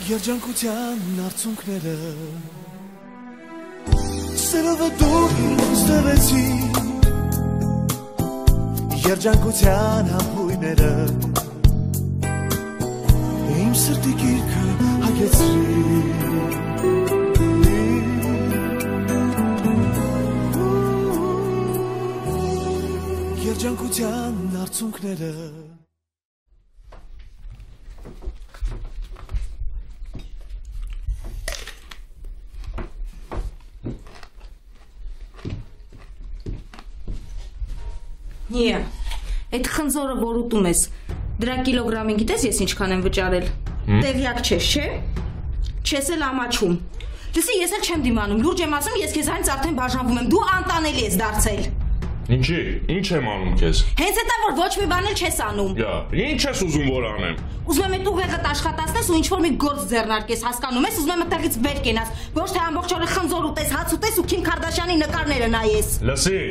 Երջանկության արցունքները Սերովը դու ինձ տվեցի Երջանկության համբույները Իմ սրտի գիրքը հագեցրի Երջանկության արցունքները Նիա, այդ խնձորը որ ուտում ես, դրա կիլոգրամին գիտես ես ինչքան եմ վճարել, տեղյակ չես, չէ? Չես էլ ամաչում, լսի ես էլ չեմ դիմանում, լուրջ եմ ասում, ես քեզ այնց արդեն բաժանվում եմ, դու անտանելի ես դարձել Ինչի, ինչ եմ անում քեզ? Հենց հետա որ ոչ մի բան էլ չես անում Ինչ ես ուզում որ անեմ? Ուզում եմ այդ ուղեղդ աշխատացնես ու ինչ-որ մի գործ ձեռնարկես, հասկանում ես, ուզում եմ այդտեղից վեր կենաս, ոչ թե ամբողջ օրը խնձոր ուտես, հաց ուտես ու Քիմ Քարդաշյանի նկարները նայես Լսի,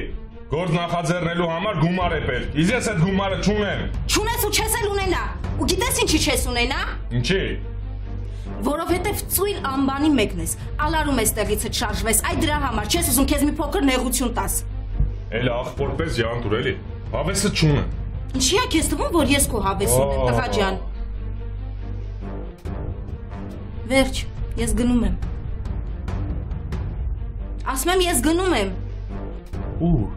գործ նախաձեռնելու համար գումար է պետք, իսկ ես այդ գումարը չունեմ Չունես ու չես էլ ունենա, ու գիտես ինչի չես ունենա? Ինչի? Որովհետև ծույլ անբանի մեկն ես, ալարում ես տեղիցդ շարժվես, այ դրա համար չես ուզում քեզ մի փոքր նեղություն տաս Էլ աղբորպես յանտուր էլի, հավեսը չունեմ Ինչի է քեզ թվում, որ ես քո հավեսն եմ, տղա ջան Վերջ, ես գնում եմ Ասում եմ ես գնում եմ Ուր?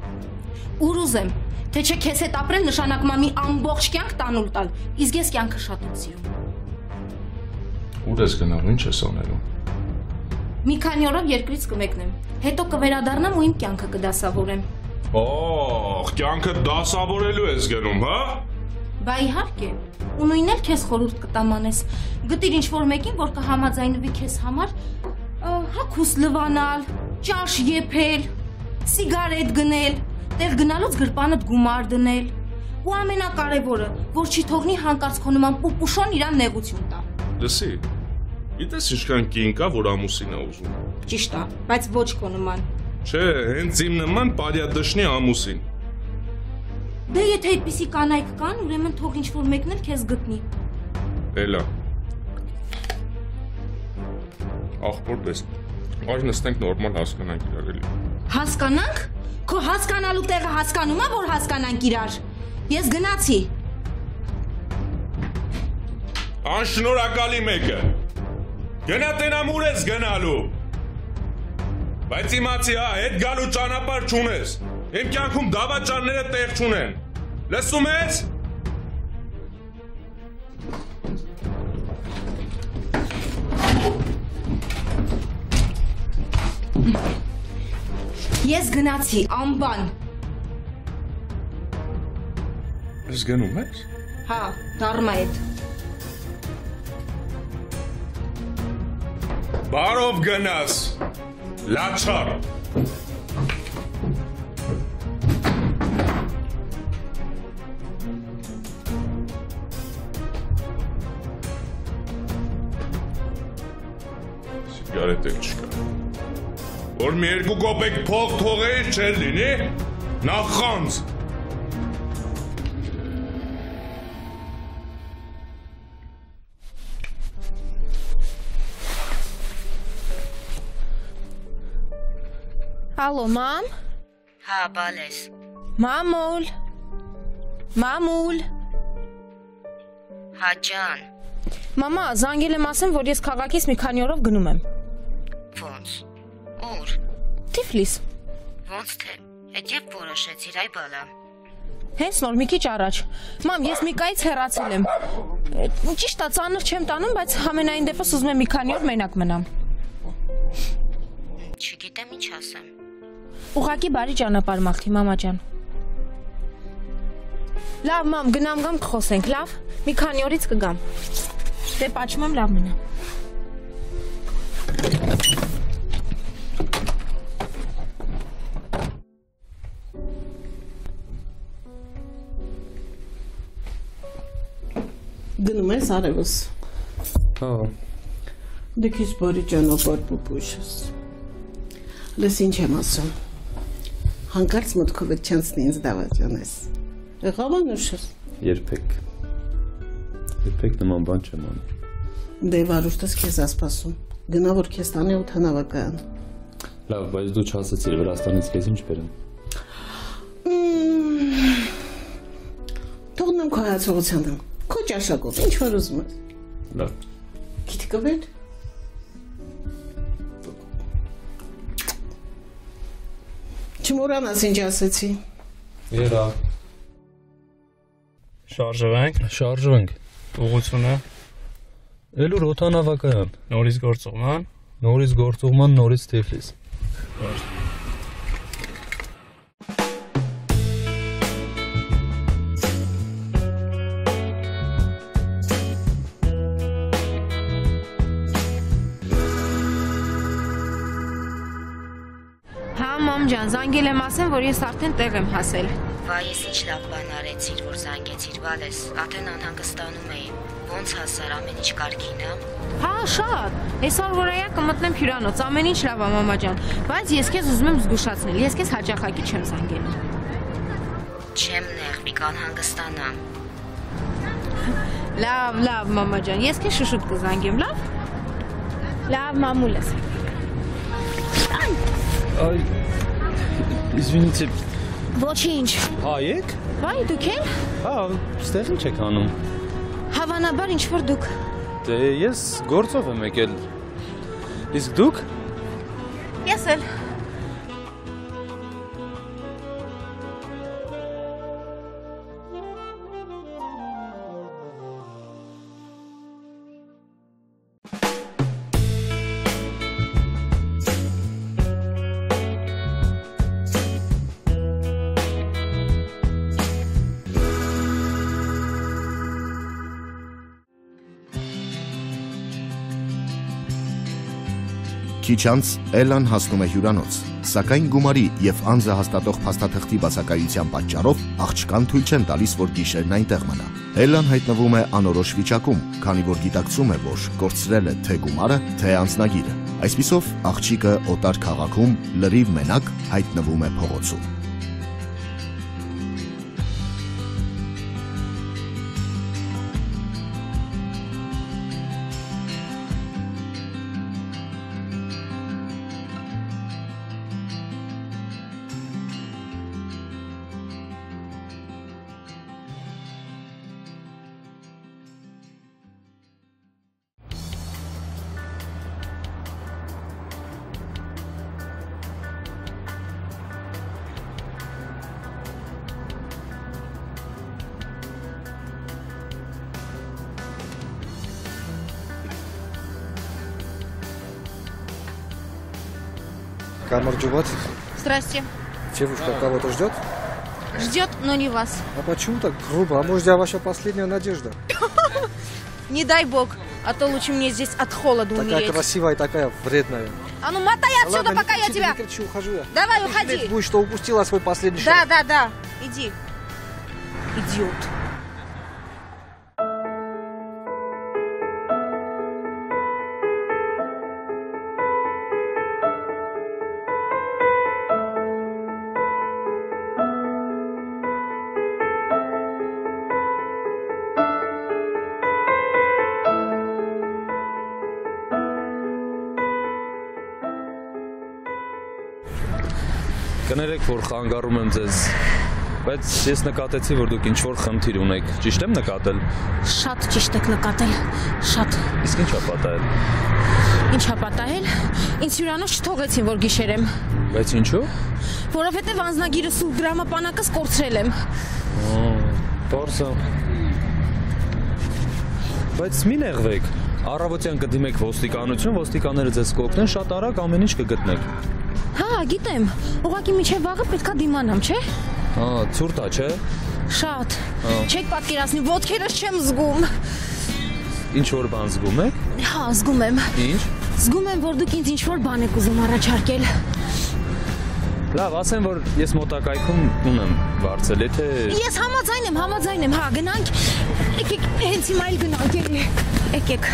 Ուր ուզեմ, թե չէ քեզ հետ ապրել նշանակում է մի ամբողջ կյանք տանուլ տալ, իսկ ես կյանքը շատ եմ սիրում Ուր ես գնալու, ինչ ես անելու Մի քանի օրով երկրից կմեկնեմ, հետո կվերադառնամ ու իմ կյանքը կդասավորեմ Օհ, կյանքը դասավորելու ես գնում, հա? Բա իհարկե, ու նույնն էլ քեզ խորհուրդ կտամ անես, գտիր ինչ-որ մեկին, որ կհամաձայնվի քեզ համար հագուստ լվանալ, ճաշ եփել, սիգարետ գնել, տեղ գնալուց գրպանդ գումար դնել, ու ամենակարևորը, որ չի թողնի հանկարծ քո նման պուպուշոն իրան նեղություն տա Լսի, գիտես ինչքան կին կա, որ ամուսին է ուզում Ճիշտ է, բայց ոչ քո նման Չէ, հենց իմ նման պարյադշնի ամուսին Դե եթե այդպիսի կանայք կան, ուրեմն թող ինչ-որ մեկն էլ քեզ գտնի Էլա Աղբորպես, այժմ նստենք նորմալ հասկանանք իրար էլի Հասկանանք? Քո հասկանալու տեղը հասկանում է, որ հասկանանք իրար Ես գնացի Անշնորհակալի մեկը Գնա տենամ ուր ես գնալու Բայց իմացի հա, հետ գալու ճանապարհ չունես Իմ կյանքում դավաճանները տեղ չունեն Լսում ես? Ես գնացի, անբան Ես գնում ես? Հա, դառնա հետ Բարով գնաս, լաչար Սիգարետ էլ չկա Որ մի երկու կոպեկ փող թողեի չեր լինի, նախանձ Ալո, մամ? Հա, բալես Մամուլ Մամուլ Հա, ջան Մամա, զանգել եմ ասեմ, որ ես քաղաքից մի քանի օրով գնում եմ Ոնց, ուր Թիֆլիս Ոնց թե, հետ եվ որոշեցիր այ բալա Հենց նոր մի քիչ առաջ Մամ, ես Միկայից հեռացել եմ Ճիշտ է, ծանր չեմ տանում, բայց համենայն դեպս ուզում եմ մի քանի օր մենակ մնամ Չգիտեմ ինչ ասեմ Ուղղակի բարի ճանապարհ մաղթի, մամա ջան Լավ, մամ, գնամ գամ կխոսենք, լավ Մի քանի օրից կգամ Դե պատճում եմ լավ մնա Գնում ես արևս Հա Դե քիչ բարի ճանապարհ պուպուշս Լես ինչ եմ ասում Հանկարծ մտքովդ չանցնի ինձ դավաճանես Եղավ անուշս Երբեք նման բան չեմ անում Դե վարուստս քեզ ասպասում։ Գնա որ քեզ տանի օդանավակայան։ Լավ, բայց դու չասեցիր Վրաստանից քեզ ինչ բերեմ։ Թողնեմ քո հայացողությանը։ Քո ճաշակով ինչ որ ուզում ես։ Լավ։ Քիթ կբեր։ Չմոռանաս ինչ ասեցի։ Երա։ Շարժվենք։ Ուղղությունը Էլուր օդանավակայան։ նորից գործողման։ Նորից գործողման, նորից Թիֆլիս։ Հա, մամ ջան, զանգել եմ ասեմ, որ ես արդեն տեղ եմ հասել։ Վայ, ես ինչ լավ բան արեցիր, որ զանգեցիր, Վալես, արդեն անհանգստանում էի։ Ոնց հասար, ամեն ինչ կարգին է։ Հա, շատ։ Այսօր որայա կմտնեմ հյուրանոց, ամեն ինչ լավ է, մամա ջան, բայց ես քեզ ուզում եմ զգուշացնել, ես քեզ հաճախակի չեմ զանգել։ Չեմ նեղվի, կանհանգստանամ։ Լավ, մամա ջան, ես քեզ շուշուտ կզանգեմ, լավ։ Լավ, մամուլս։ Այ, извините, Ոչինչ։ հայեք։ Վայ, դուք եք։ Հա, ստեղ ինչ եք անում։ Հավանաբար ինչ որ դուք։ Դե ես գործով եմ եկել։ Իսկ դուք։ Ես էլ։ Քիչ անց Էլլան հասնում է հյուրանոց, սակայն գումարի եւ անձը հաստատող փաստաթղթի բացակայության պատճառով աղջկան թույլ չեն տալիս, որ գիշերն այնտեղ մնա։ Էլլան հայտնվում է անորոշ վիճակում, քանի որ գիտակցում է, որ կորցրել է թե գումարը, թե անձնագիրը։ Այսպիսով աղջիկը օտար քաղաքում լրիվ մենակ հայտնվում է փողոցում։ Камарджуват? Здрасте. Девушка кого-то ждет? Ждет, но не вас. А почему так грубо? А может, я ваша последняя надежда? Не дай бог, а то лучше мне здесь от холода Такая умереть. красивая и такая вредная. А ну мотай отсюда, Ладно, пока не я кричи, тебя... не кричи, ухожу я. Давай, Ты уходи. жалеть будешь, что упустила свой последний шанс. Да. Иди. Идиот. Կներեք, որ խանգարում եմ ձեզ, բայց ես նկատեցի, որ դուք ինչ-որ խնդիր ունեք, ճիշտ եմ նկատել։ Շատ ճիշտ եք նկատել, շատ։ Իսկ ինչ ա պատահել։ Ինչ ա պատահել։ Ինձ հյուրանոց չթողեցին, որ գիշերեմ։ Բայց ինչու։ Որովհետև անձնագիրս ու գրամապանակս կորցրել եմ։ Պարսա։ Բայց մի նեղվեք։ Առավոտյան կդիմեք ոստիկանություն, ոստիկանները ձեզ կօգնեն, շատ արագ ամեն ինչ կգտնեք։ Հա, գիտեմ։ Ուղղակի միջև վաղը պետքա դիմանամ, չէ՞։ Հա, ցուրտ ա, չէ։ Շատ։ Չեք պատկերացնի, ոտքերս չեմ զգում։ Ինչ որ բան զգում եք։ Հա, զգում եմ։ Ինչ։ Զգում եմ, որ դուք ինձ ինչ-որ բան եք ուզում առաջարկել։ Լավ, ասեմ, որ ես մոտակայքում տուն եմ վարձել, եթե Ես համաձայն եմ, հա, գնանք։ Եկեք, հենց հիմա էլ գնանք, եկեք։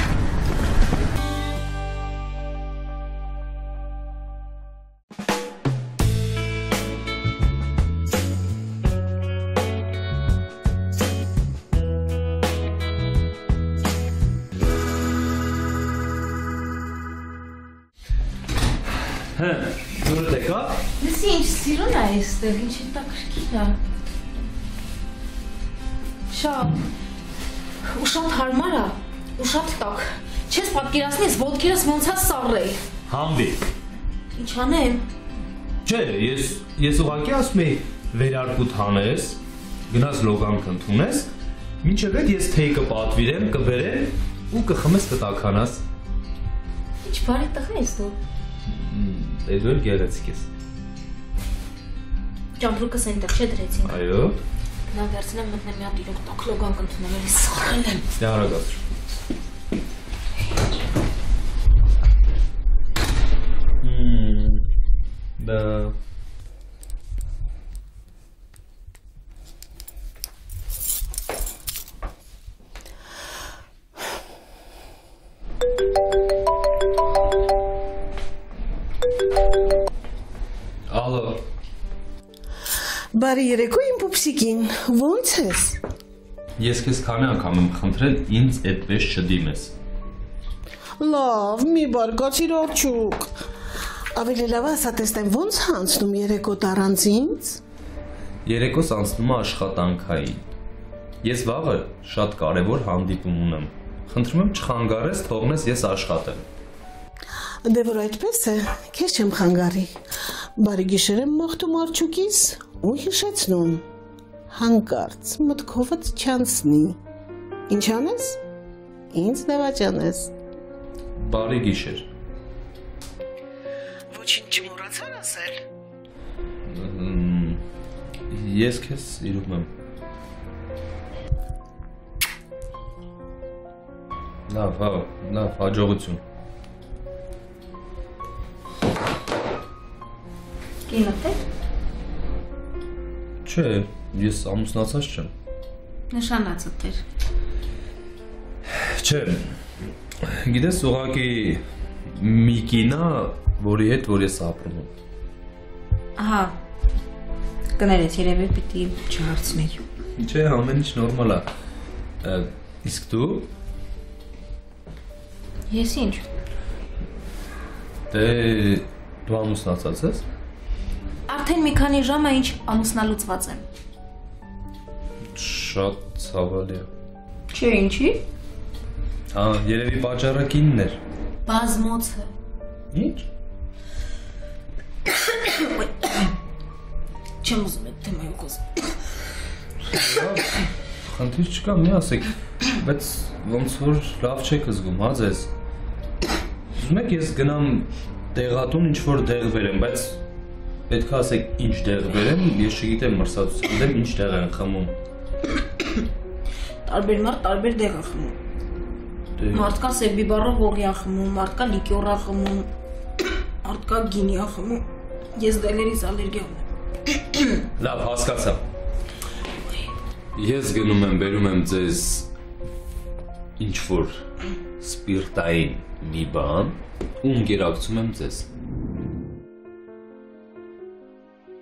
Դուր դեկա։ Լսի, ինչ սիրուն է այստեղ, ինչ հետաքրքիր է։ Շատ ու շատ հարմար է, ու շատ տաք։ Չես պատկերացնես, ոտքերս ոնց է սառել։ Համբի։ Ինչ անեմ։ Չէ, ես ուղղակի ասում եի վերարկուտ հանես, գնաս լոգանք ընդունես, մինչև այդ ես թեյ կպատվիրեմ, կբերեմ ու կխմես կտականաս։ Ինչ բարի տղա ես դու։ Դե դու էլ գեղեցիկ ես։ Ճամպրուկս այնտեղ չէ դրեցինք։ Այո։ Նա վերցնեմ մտնեմ մի հատ իրոք տաք լոգանք ընդունել, էլի սառել եմ։ Դե արագացրու։ Դա Ալո։ Բարի երեկո իմ պուպսիկին, ո՞նց ես։ Ես քեզ քանի անգամ եմ խնդրել ինձ այդպես չդիմես։ Լավ, մի բարկացիր արջուկ։ Ավելի լավ ասա տեսնեմ ո՞նց անցնում երեկոտ առանց ինձ։ Երեկոս անցնում է աշխատանքային։ Ես վաղը շատ կարևոր հանդիպում ունեմ։ Խնդրում եմ չխանգարես, թողնես ես աշխատեմ։ Դե որ այդպես է, քեզ չեմ խանգարի։ Բարի գիշեր եմ մաղթում արջուկիս ու հիշեցնում։ Հանկարծ մտքովդ չանցնի։ Ինչ անես։ Ինձ նվաճանես։ Բարի գիշեր։ Ոչինչ չմոռացար ասել։ Ես քեզ սիրում եմ։ Լավ, հաջողություն։ Կինոտ է։ Չէ, ես ամուսնացած չեմ։ Նշանածդ էր։ Չէ, գիտես ուղղակի մի կինա, որի հետ որ ես ապրում եմ։ Ահա, կներես երևի պիտի չհարցնեի։ Չէ, ամեն ինչ նորմալ է։ Իսկ դու։ Ես ինչ։ Դե դու ամուսնացած ես։ Արդեն մի քանի ժամ է ինչ ամուսնալուծված եմ։ Շատ ցավալի է։ Չէ, ինչի։ Հա, երևի պատճառը կինն էր։ Բազմոցը։ Ինչ։ Չեմ ուզում այդ թեմայով խոսել։ Խնդիր չկա, մի ասեք, բայց ոնց որ լավ չեք զգում, հա ձեզ։ Ուզում եք ես գնամ դեղատուն ինչ-որ դեղ բերեմ, բայց պետք է ասեք ինչ դեղ բերեմ, ես չգիտեմ մրսածության դեմ ինչ դեղ են խմում։ Տարբեր մարդ տարբեր դեղ է խմում։ Մարդկա սերբիբարով ողի է խմում, մարդկա լիկյոր է խմում, մարդկա գինի է խմում, ես դելերից ալերգիա ունեմ։ Լավ, հասկացա։ Ես գնում եմ, բերում եմ ձեզ ինչ-որ սպիրտային մի բան, ու ընկերակցում եմ ձեզ։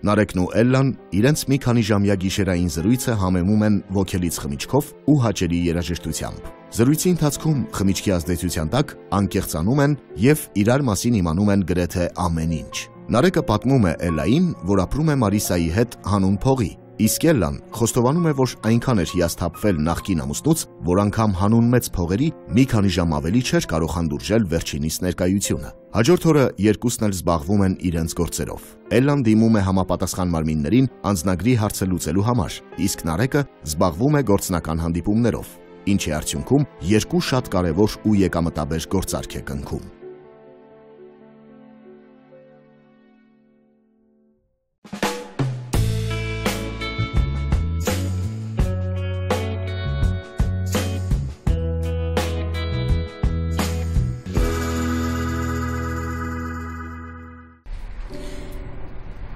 Նարեկն ու Էլլան իրենց մի քանի ժամյա գիշերային զրույցը համեմում են ոգելից խմիչքով ու հաճելի երաժշտությամբ։ Զրույցի ընթացքում խմիչքի ազդեցության տակ անկեղծանում են եւ իրար մասին իմանում են գրեթե ամեն ինչ։ Նարեկը պատմում է Էլլային, որ ապրում է Մարիսայի հետ հանուն փողի, իսկ Էլլան խոստովանում է, որ այնքան էր հիասթափվել նախկին ամուսնուց, որ անգամ հանուն մեծ փողերի մի քանի ժամ ավելի չէր կարող հանդուրժել վերջինիս ներկայությունը։ Հաջորդ օրը երկուսն էլ զբաղվում են իրենց գործերով։ Էլլան դիմում է համապատասխան մարմիններին անձնագրի հարցը լուծելու համար, իսկ Նարեկը զբաղվում է գործնական հանդիպումներով, ինչի արդյունքում երկու շատ կարևոր ու եկամտաբեր գործարք է կնքում։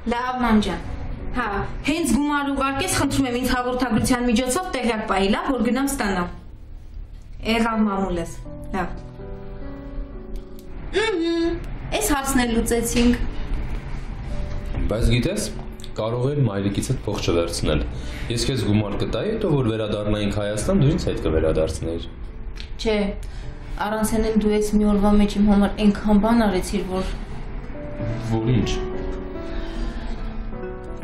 Լավ մամ ջան։ Հա, հենց գումար ուղարկես, խնդրում եմ ինձ հաղորդագրության միջոցով տեղյակ պահի, լավ, որ գնամ ստանամ։ Եղավ մամուլես։ Լավ։ Այս հարցն էլ լուծեցինք։ Բայց գիտես, կարող էր մայրիկիցդ փող չվերցնել։ Ես քեզ գումար կտայի, հետո որ վերադառնայինք Հայաստան, դու ինձ հետ կվերադարձնեիր։ Չէ, առանց հենեն դու ես մի օրվա մեջ իմ համար այնքան բան արեցիր, որ Որ ինչ։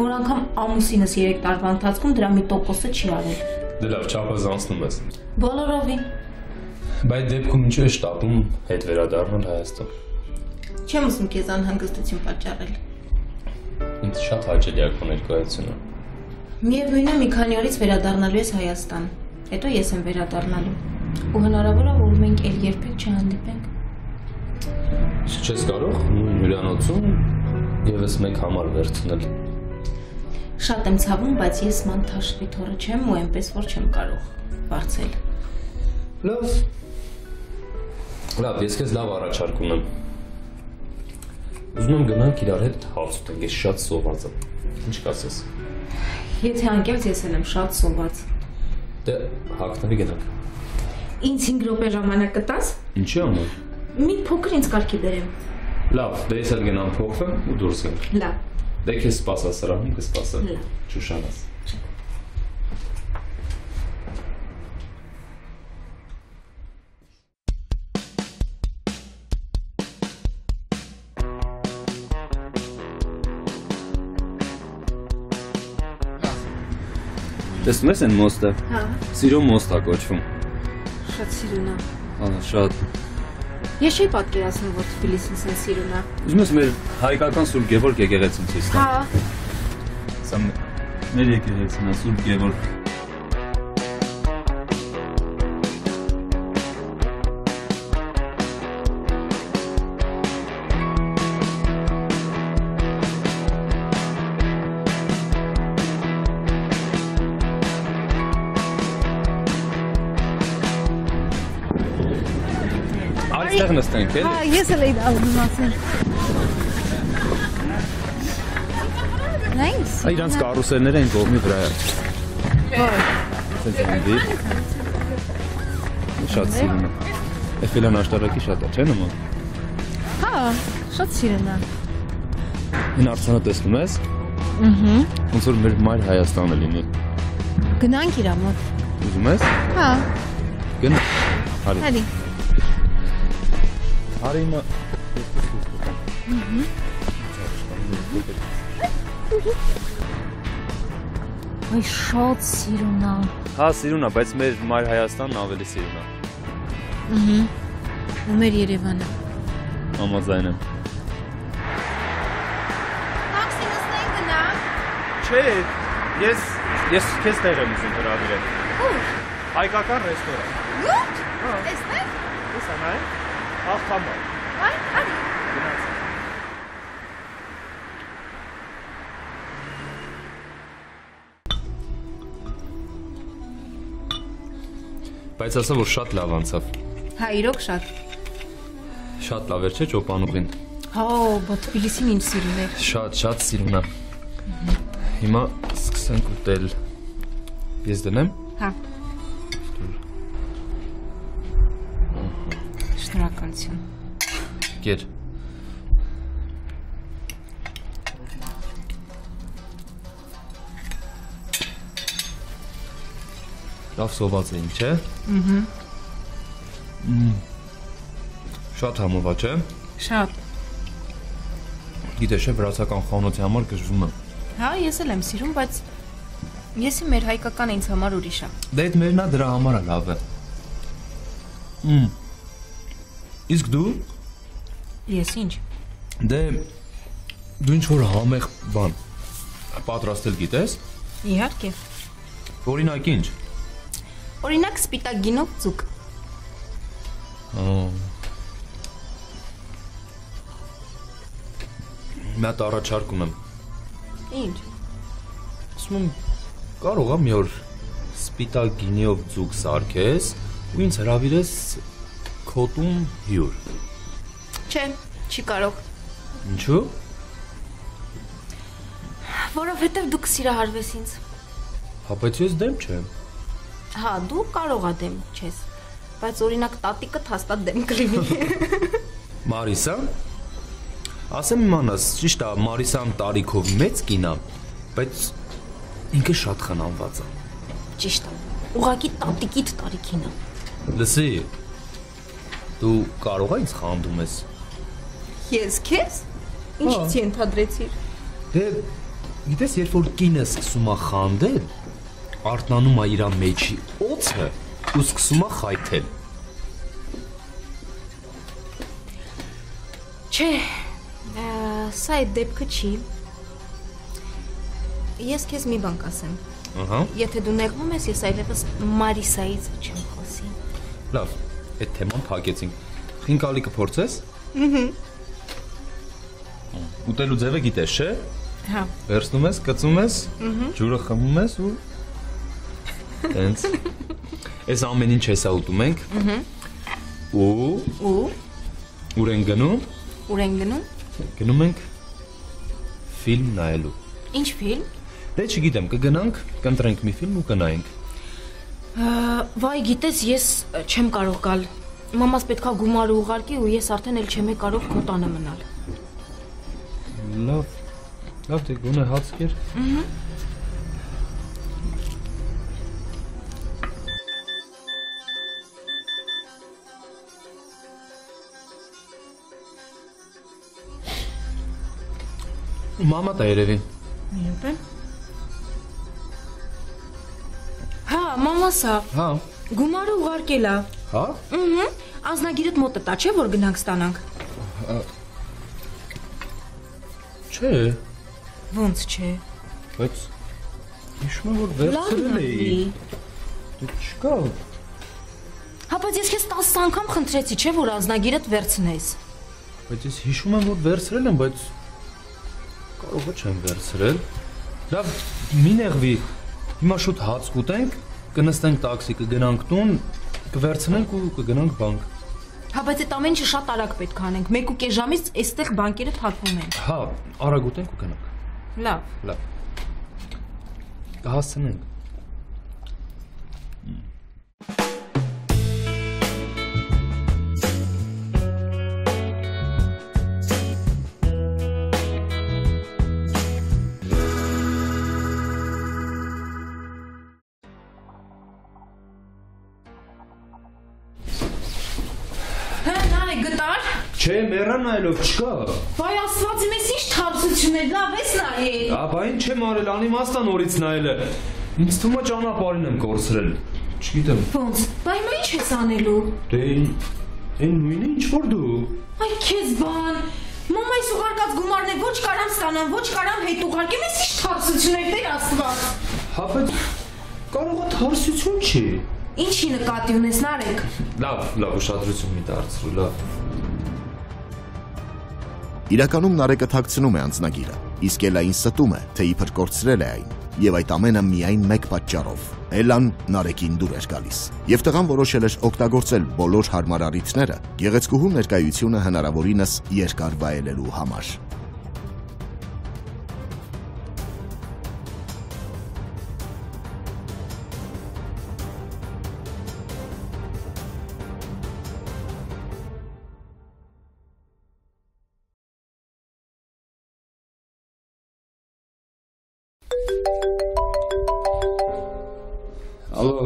Որ անգամ ամուսինս 3 տարվա ընթացքում դրա մի տոկոսը չի արել։ Դե լավ, չափազանցնում ես։ Բոլորովին։ Բայց դեպքում ինչու է շտապում հետ վերադառնալ Հայաստան։ Չեմ ուզում քեզ անհանգստություն պատճառել։ Ինձ շատ հաճելի է քո ներկայությունը։ Միևնույն է, մի քանի օրից վերադառնալու ես Հայաստան։ Հետո ես եմ վերադառնալու։ Ու հնարավոր է, որ մենք էլ երբեք չհանդիպենք։ Չես կարող նույն հյուրանոցում եւս մեկ համար վերցնել։ Շատ եմ ցավում, բայց ես ման թաշվի թորը չեմ ու այնպես որ չեմ կարող բարձել։ Լավ, ես քեզ լավ առաջարկ ունեմ։ Ուզում եմ գնանք իրար հետ հաց ուտենք, ես շատ սոված եմ։ Ինչ կասես։ Եթե անկեղծ ես եմ շատ սոված։ Դե հագնվի գնանք։ Ինձ 5 րոպե ժամանակ կտաս։ Ինչի՞ համար։ Մի փոքր ինձ կարգի բերեմ։ Լավ, դե ես էլ գնամ փոխվեմ ու դուրս գամ։ Լավ։ Դե քեզ սպասա սրահում կսպասեմ։ Շուշանաս։ Տեսնում ես այն մոստը։ Հա։ Սիրո մոստա կոչվում։ Շատ սիրուն է։ Հա, շատ։ Ես չի պատկերացնում, որ Թբիլիսին սեն սիրուն է։ Ուզում ես մեր հայկական Սուրբ Գևորգ եկեղեցին ցույց տալ։ Հա։ Սա մեր եկեղեցին է Սուրբ Գևորգ։ Այստեղ նստենք, էլի։ Հա, ես էլ էի դառնում ասել։ Nice։ Իրանց կարուսելները այն կողմի վրա է։ Սենց հանդի։ Շատ սիրուն է։ Էֆելյան աշտարակի շատ է, չէ՞ նման։ Հա, շատ սիրուն է։ Այն արձանը տեսնում ես։ Ոնց որ մեր մայր Հայաստանը լինի։ Գնանք իրա մոտ։ Ուզում ես։ Հա։ Գնա։ Հարի։ Հարի մա։ Այ շատ սիրուն է։ Հա, սիրուն է, բայց մեր մայր Հայաստանն ավելի սիրուն է։ Ու մեր Երևանը։ Համաձայն եմ։ Տաքսի նստենք գնա։ Չէ, ես քեզ տեղ եմ ուզում հրավիրել։ Ուր։ Հայկական ռեստորան։ Ո՞ւր։ Տեսնեք։ Ո՞ւս անայ։ Ախտամա։ Այ, արի։ Բայց ասա, որ շատ լավ անցավ։ Հա, իրոք շատ։ Շատ լավ էր, չէ՞ ճոպանուղին։ Հա, բայց Թբիլիսին ինչ սիրուն է։ Շատ սիրուն է։ Հիմա սկսենք ուտել։ Ես դնեմ։ Հա։ Շնորհակալություն։ Գեր։ Լավ սոված էինք, չէ՞։ Շատ համովա, չէ՞։ Շատ։ Գիտես, վրացական խանութի համար գժվում եմ։ Հա, ես էլ եմ սիրում, բայց եսի մեր հայկական ինձ համար ուրիշ է։ Դե այդ մերնա դրա համար է լավ է։ Իսկ դու։ Ես ինչ։ Դե դու ինչ որ համեղ բան պատրաստել գիտես։ Իհարկե։ Օրինակ ինչ։ Օրինակ սպիտակ գինով ձուկ։ Մի հատ առաջարկ ունեմ։ Ինչ։ Ասում եմ կարող եմ մի օր սպիտակ գինիով ձուկ սարքես ու ինձ հրավիրես քոտում հյուր։ Չէ, չի կարող։ Ինչու՞։ Որովհետև դու կսիրահարվես ինձ։ Հա, բայց ես դեմ չեմ։ Հա, դու կարող ես դեմ չես, բայց օրինակ տատիկը հաստատ դեմ կլինի։ Մարիսա։ Ասեմ իմանաս, ճիշտ է, Մարիսան տարիքով մեծ կին է, բայց ինքը շատ խնամված է։ Ճիշտ է։ Ուղղակի տատիկիդ տարիքին է։ Լսի։ Դու կարող ես ինձ խանդում ես։ Ես քեզ։ Ինչից ենթադրեցիր։ Դե գիտես, երբ որ կինը սկսում է խանդել, արթնանում է իր մեջի օձը ու սկսում է խայթել։ Չէ, սա այդ դեպքը չի։ Ես քեզ մի բան կասեմ։ Ահա։ Եթե դու նեղվում ես, ես այլևս Մարիսայից չեմ խոսի։ Լավ, այդ թեման փակեցինք։ Խինկալի կփորձես։ Ուտելու ձևը գիտես, չէ՞։ Հա։ Վերցնում ես, կծում ես, ջուրը խմում ես ու տենց։ Այս ամեն ինչ հեսա ուտում ենք։ Ու ուր են գնում։ Ուր են գնում։ Գնում ենք ֆիլմ նայելու։ Ինչ ֆիլմ։ Դե չգիտեմ, կգնանք, կընտրենք մի ֆիլմ ու կնայենք։ Վայ, գիտես, ես չեմ կարող գալ։ Մամաս պետքա գումարը ուղարկի ու ես արդեն էլ չեմ կարող քո տանը մնալ։ Լավ, դե գոնե հաց կեր։ Մամա տա երևի։ Միապե։ Հա, մամասա։ Հա։ Գումարը ուղարկել է։ Հա։ Անձնագիրդ մոտը տա, չէ՞ որ գնանք ստանանք։ Չէ։ Ոնց չէ։ Բայց հիշում եմ որ վերցրել էի։ Դե չկա։ Հա, բայց ես քեզ 10 անգամ խնդրեցի, չէ՞ որ անձնագիրդ վերցնես։ Բայց ես հիշում եմ որ վերցրել եմ, բայց կարող է չեմ վերցրել։ Լավ, մի նեղվի։ Հիմա շուտ հաց կուտենք, կնստենք տաքսի, կգնանք տուն, կվերցնենք ու կգնանք բանկ։ Հա, բայց այդ ամեն ինչը շատ արագ պետք է անենք։ 1.5 ժամից այստեղ բանկերը փակվում են։ Հա, արագ ուտենք ու գնանք։ Լավ։ Լավ։ Կհասցնենք։ Չէ, մեռան այլով չկա։ Վայ Աստված իմ, ես ինչ թարսություններ, լավ ես նայել։ Աբա ինչ չեմ արել, անիմաստան օրից նայելը։ Ինձ թվում է ճանապարհին եմ կորցրել։ Չգիտեմ։ Ոնց։ Բա հիմա ինչ ես անելու։ Դե այն նույնը ինչ որ դու։ Այ քեզ բան։ Մամայիս ուղարկած գումարն է, ոչ կարամ ստանամ, ոչ կարամ հետ ուղարկեմ, ես ինչ թարսություններ, Տեր Աստված։ Հա, բայց կարող է թարսություն չի։ Ինչի նկատի ունես, Նարեկ։ Լավ, ուշադրություն մի դարձրու, լավ։ Իրականում Նարեկը թաքցնում է անձնագիրը, իսկ Էլային ստում է, թե իբր կորցրել է այն, եւ այդ ամենը միայն մեկ պատճառով։ Էլան Նարեկին դուր էր գալիս, եւ տղան որոշել էր օգտագործել բոլոր հարմար առիթները գեղեցկուհու ներկայությունը հնարավորինս երկար վայելելու համար։ Ալո։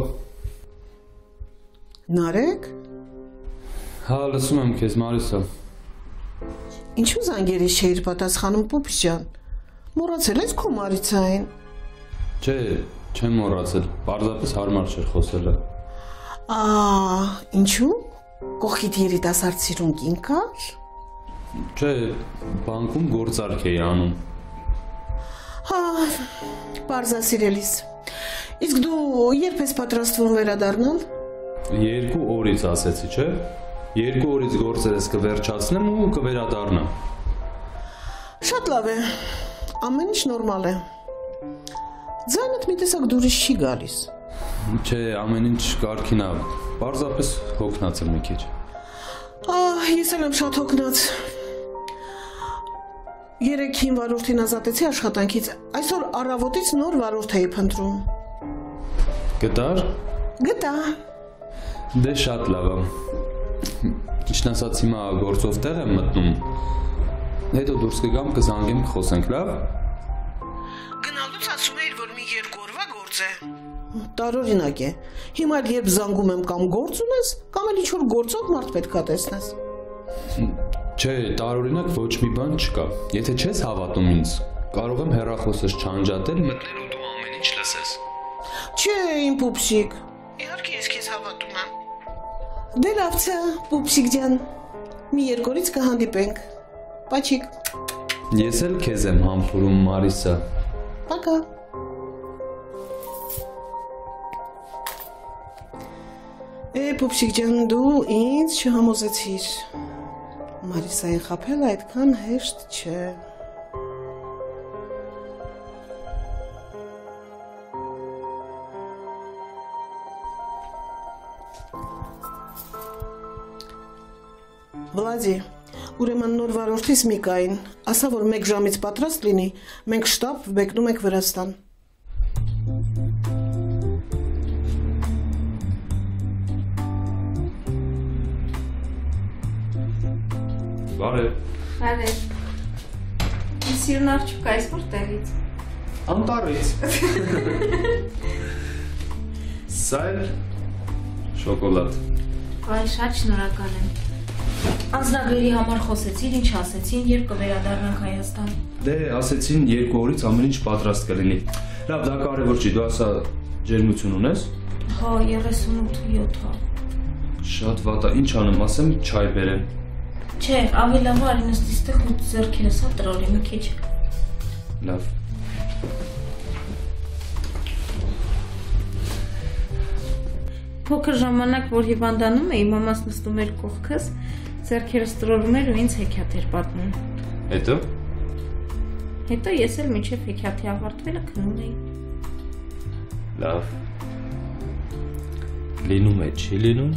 Նարեկ։ Հա, լսում եմ քեզ, Մարիսա։ Ինչու զանգերից չէիր պատասխանում, պուպս ջան։ Մոռացել ես քո Մարիսային։ Չէ, չեմ մոռացել, պարզապես հարմար չէր խոսելը։ Ինչու։ Կողքիդ երիտասարդ սիրուն կին կար։ Չէ, բանկում գործարք էի անում։ Հա, պարզասիրելիս։ Իսկ դու երբ ես պատրաստվում վերադառնալ։ 2 օրից ասեցի, չէ։ 2 օրից գործերս կվերջացնեմ ու կվերադառնամ։ Շատ լավ է։ Ամեն ինչ նորմալ է։ Ձայնդ մի տեսակ դուրս չի գալիս։ Չէ, ամեն ինչ կարգին է։ Պարզապես հոգնած եմ մի քիչ։ Ես էլ եմ շատ հոգնած։ Երեկ հին վարորդին ազատեցի աշխատանքից։ Այսօր առավոտից նոր վարորդ էի փնտրում։ Գտար։ Գտա։ Դե շատ լավ է։ Ինչն ասած հիմա գործով տեղ եմ մտնում։ Հետո դուրս կգամ, կզանգեմ, կխոսենք, լավ։ Գնալուց ասում էիր, որ մի 2 օրվա գործ է։ Տարօրինակ է։ Հիմա երբ զանգում եմ կամ գործ ունես, կամ էլ ինչ-որ գործով մարդ պետք է տեսնես։ Չէ, տարօրինակ ոչ մի բան չկա։ Եթե չես հավատում ինձ, կարող եմ հեռախոսս չանջատել, մտնել ու դու ամեն ինչ լսես։ Չէ, իմ պուպսիկ։ Իհարկե ես քեզ հավատում եմ։ Դե լավ չէ, պուպսիկ ջան։ Մի երկու օրից կհանդիպենք։ Պաչիկ։ Ես էլ քեզ եմ համբուրում, Մարիսա։ Պակա։ Պուպսիկ ջան, դու ինձ չհամոզեցիր։ Մարիսային խաբելը այդքան հեշտ չէ։ Վլադի, ուրեմն նոր վարորդիս Միկային, ասա, որ 1 ժամից պատրաստ լինի, մենք շտապ մեկնում ենք Վրաստան։ Բարև։ Բարև։ Իմ սիրուն աղջիկը այս որտեղից։ Անտառից։ Սա էլ շոկոլադ։ Այ շատ շնորհակալ եմ։ Անձնագրերի համար խոսեցիր, ինչ ասեցին, երբ կվերադառնանք Հայաստան։ Դե, ասեցին 2 օրից ամեն ինչ պատրաստ կլինի։ Լավ, դա կարևոր չի, դու ասա ջերմություն ունես։ Հա, 38.7-ա։ Շատ վատ է, ինչ անեմ, ասեմ չայ բերեմ։ Չէ, ավելի լավ արի նստի ստեղ ու ձեռքերս հա տրորի մի քիչ։ Լավ։ Փոքր ժամանակ, որ հիվանդանում էի, մամաս նստում էր կողքս, ձեռքերս տրորում էր ու ինձ հեքիաթ էր պատմում։ Հետո։ Հետո ես էլ մինչև հեքիաթի ավարտվելը քնում էի։ Լավ։ Լինում է, չի լինում։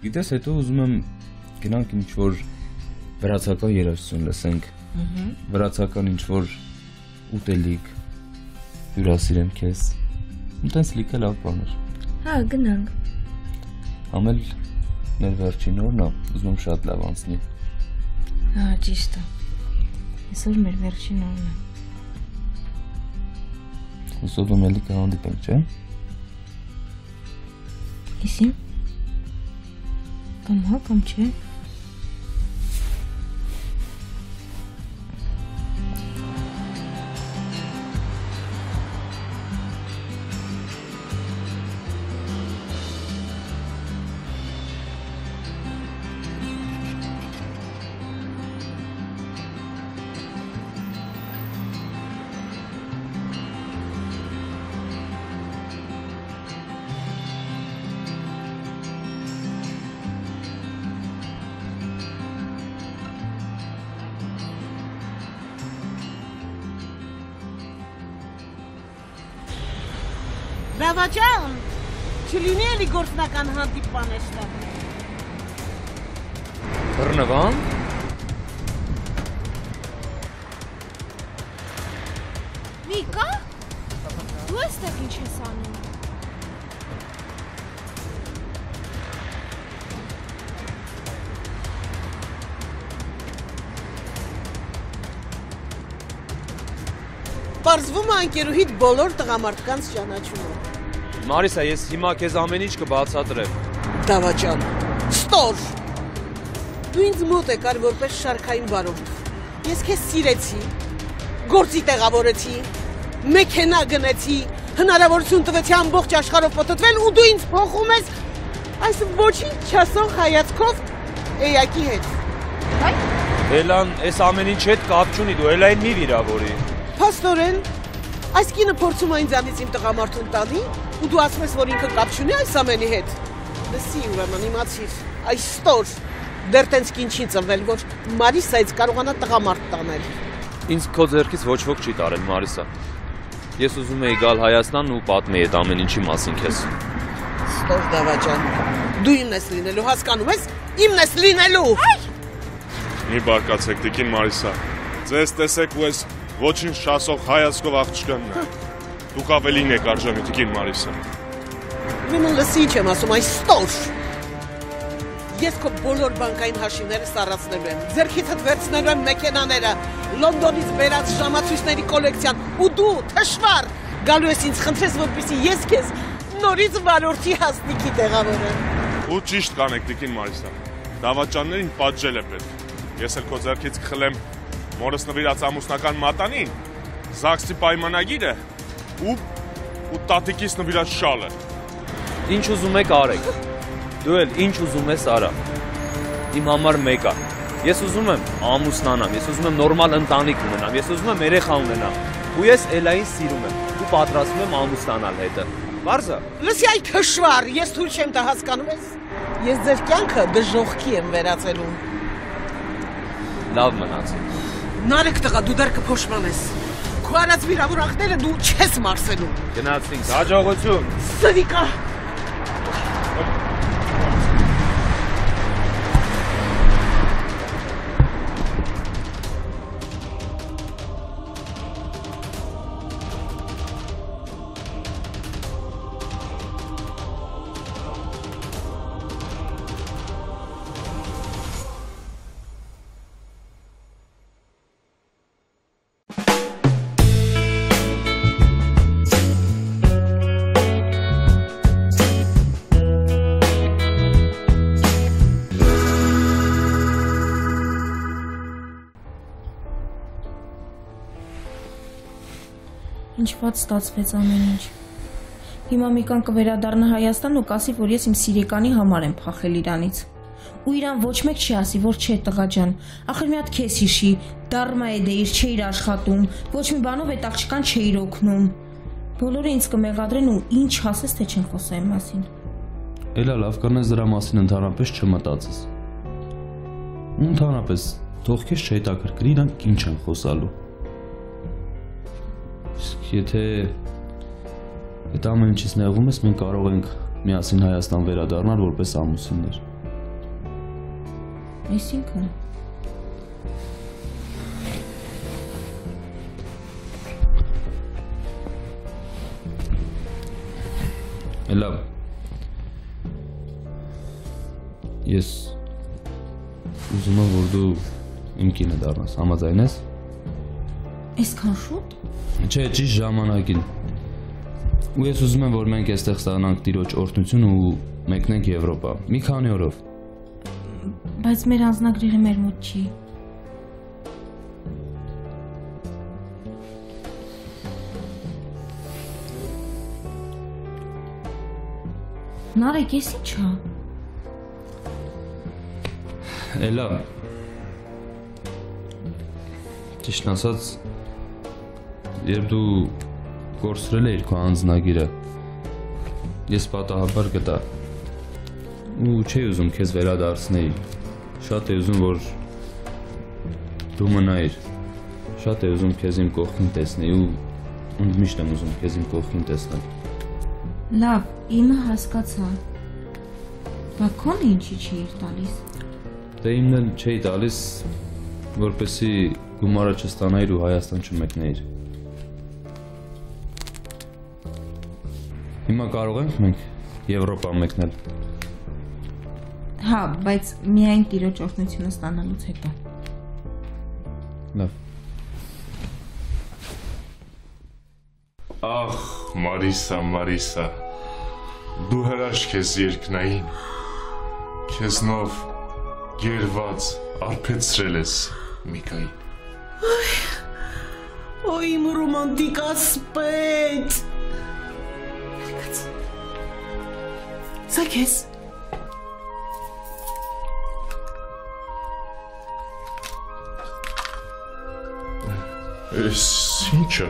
Գիտես, հետո ուզում եմ գնանք ինչ-որ վրացական երաժշտություն լսենք, վրացական ինչ-որ ուտելիք, հյուրասիրեմ քեզ, տենց լիքը լավ բաներ։ Հա, գնանք։ Ամել մեր վերջին օրն է, ուզում եմ շատ լավ անցնի։ Հա, ճիշտ է։ Այսօր մեր վերջին օրն է։ Հուսով եմ էլի կհանդիպենք, չէ՞։ Իսի՞։ Կամ հա, կամ չէ։ Լավաճան, չլինի էլի գործնական հանդիպան էստեղ։ Բռնվան։ Միկա, դու էստեղ ինչ ես անում։ Պարզվում է անկերուհիդ բոլոր տղամարդկանց ճանաչում է։ Մարիսա, ես հիմա քեզ ամեն ինչ կբացատրեմ։ Դավաճան, ստոր։ Դու ինձ մոտ եկար որպես շարքային վարորդ։ Ես քեզ սիրեցի, գործի տեղավորեցի, մեքենա գնեցի, հնարավորություն տվեցի ամբողջ աշխարհով պտտվել ու դու ինձ փոխում ես այս ոչինչ չասող հայացքով էակի հետ։ Էլան, այս ամեն ինչ հետ կապ չունի, դու Էլային մի վիրավորի։ Փաստորեն, այս կինը փորձում է ինձանից իմ տղամարդուն տանի ու դու ասում ես, որ ինքը կապ չունի այս ամենի հետ։ Լսի ուրեմն իմացիր, այս ստոր դեռ տենց կին չի ծնվել, որ Մարիսայից կարողանա տղամարդ տանել։ Ինձ քո ձեռքից ոչ ոք չի տարել, Մարիսա։ Ես ուզում էի գալ Հայաստան ու պատմեի այդ ամեն ինչի մասին քեզ։ ստոր դավաճան։ Դու իմն ես լինելու, հասկանում ես, իմն ես լինելու։ Մի բարկացեք, տիկին Մարիսա, ձեզ տեսեք ու ես ոչինչ շասող հայացքով աղջկանն է, դուք ավելին եք արժանի, տիկին Մարիսա։ Ուրեմն լսի ինչ եմ ասում, այս ստոր։ Ես քո բոլոր բանկային հաշիվները սառացնելու եմ, ձեռքիցդ վերցնելու եմ մեքենաները, Լոնդոնից բերած ժամացույցների կոլեկցիան, ու դու, թշվառ, գալու ես ինձ խնդրես, որպեսզի ես քեզ նորից վարորդի հասնիքի տեղավորեմ։ Ու ճիշտ կանեք, տիկին Մարիսա, դավաճաններին պատժել է պետք։ Ես էլ քո ձեռքից կխլեմ մորս նվիրած ամուսնական մատանին, ԶԱԳՍ-ի պայմանագիրը ու տատիկիս նվիրած շալը։ Ինչ ուզում եք արեք։ Դու էլ ինչ ուզում ես արա։ Իմ համար մեկ է։ Ես ուզում եմ ամուսնանամ, ես ուզում եմ նորմալ ընտանիք ունենամ, ես ուզում եմ երեխա ունենամ։ Ու ես Էլային սիրում եմ։ Ու պատրաստվում եմ ամուսնանալ հետը։ Բարձա։ Լսի այ թշվառ, ես թույլ չեմ տա, հասկանում ես։ Ես ձեր կյանքը դժոխքի եմ վերածելու։ Լավ մնացի։ Նարեկ տղա, դու դեռ կփոշմանես։ Քո արած վիրավորանքները դու չես մարսելու։ Գնացինք, հաջողություն։ Սվիկա։ Ինչված ստացվեց ամեն ինչ։ Հիմա Միկան կվերադառնա Հայաստան ու կասի, որ ես իմ սիրեկանի համար եմ փախել իրանից։ Ու իրան ոչ մեկ չի ասի, որ չէ տղա ջան, ախր մի հատ քեզ հիշի, դառմա է դե իր չէիր աշխատում, ոչ մի բանով այդ աղջկան չէիր օգնում։ Բոլորը ինձ կմեղադրեն ու ինչ ասես թե չեն խոսա իմ մասին։ Էլա լավ կանես դրա մասին ընդհանրապես չմտածես։ Ու ընդհանրապես թող քեզ չհետաքրքրի իրանք ինչ են խոսալու։ Իսկ եթե այդ ամեն ինչից նեղվում ես, մենք կարող ենք միասին Հայաստան վերադառնալ որպես ամուսիններ։ Այսինքն Լավ։ Ես ուզում եմ, որ դու իմ կինը դառնաս, համաձայն ես։ Այսքան շուտ։ Չէ, ճիշտ ժամանակին։ Ու ես ուզում եմ, որ մենք այստեղ ստանանք տիրոջ օրհնություն ու մեկնենք Եվրոպա։ Մի քանի օրով։ Բայց մեր անձնագրերը մեր մոտ չի։ Նարեկ, ես ի՞նչ է։ Էլա։ Ճիշտն ասած, երբ դու կորցրել էիր քո անձնագիրը, ես պատահաբար գտա։ Ու չէի ուզում քեզ վերադարձնել։ Շատ էի ուզում, որ դու մնայիր։ Շատ էի ուզում քեզ իմ կողքին տեսնել ու միշտ եմ ուզում քեզ իմ կողքին տեսնել։ Լավ, իմը հասկացա։ Բա քոնը ինչի չէիր տալիս։ Դե իմն էլ չէի տալիս, որպեսզի գումարը չստանայիր ու Հայաստան չմեկնեիր։ Հիմա կարող ենք մենք Եվրոպա մեկնել։ Հա, բայց միայն տիրոջ օրհնությունը ստանալուց հետո։ Լավ։ Ախ, Մարիսա, Մարիսա, դու հրաշք ես երկնային, քեզնով գերված արփեցրել ես Միկային։ Օй, իմ ռոմանտիկ ասպետ։ Սա քեզ։ Էս ինչը։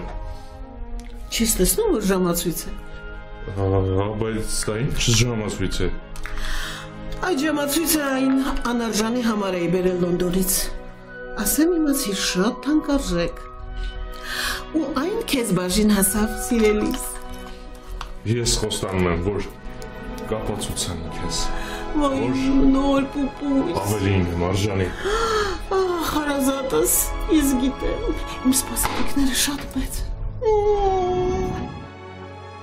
Չես տեսնում, որ ժամացույց է։ Հա, բայց դա ինչ ժամացույց է։ Այդ ժամացույցը այն անարժանի համար էի բերել Լոնդոնից։ Ասեմ իմացի շատ թանկարժեք։ Ու այն քեզ բաժին հասավ սիրելիս։ Ես խոստանում եմ, որ կապացուցեմ քեզ։ Ոյ, նոր պուպուս։ Ավելին, Մարժանի։ Հարազատս, ես գիտեմ, իմ սպասարկները շատ մեծ։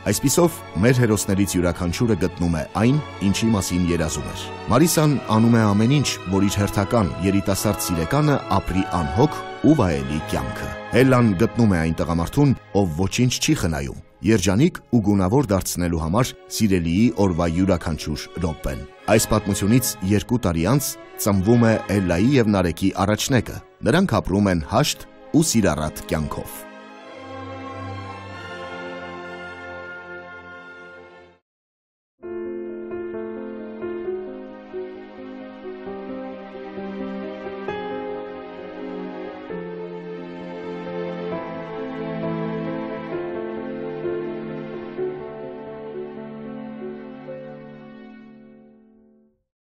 Այսպիսով, մեր հերոսներից յուրաքանչյուրը գտնում է այն, ինչի մասին երազում էր։ Մարիսան անում է ամեն ինչ, որ իր հերթական երիտասարդ սիրեկանը ապրի անհոգ ու վայելի կյանքը։ Էլլան գտնում է այն տղամարդուն, ով ոչինչ չի խնայում, երջանիկ ու գունավոր դարձնելու համար սիրելիի օրվա յուրաքանչյուր րոպեն։ Այս պատմությունից 2 տարի անց ծնվում է Էլլայի եւ Նարեկի առաջնեկը։ Նրանք ապրում են հաշտ ու սիրառատ կյանքով։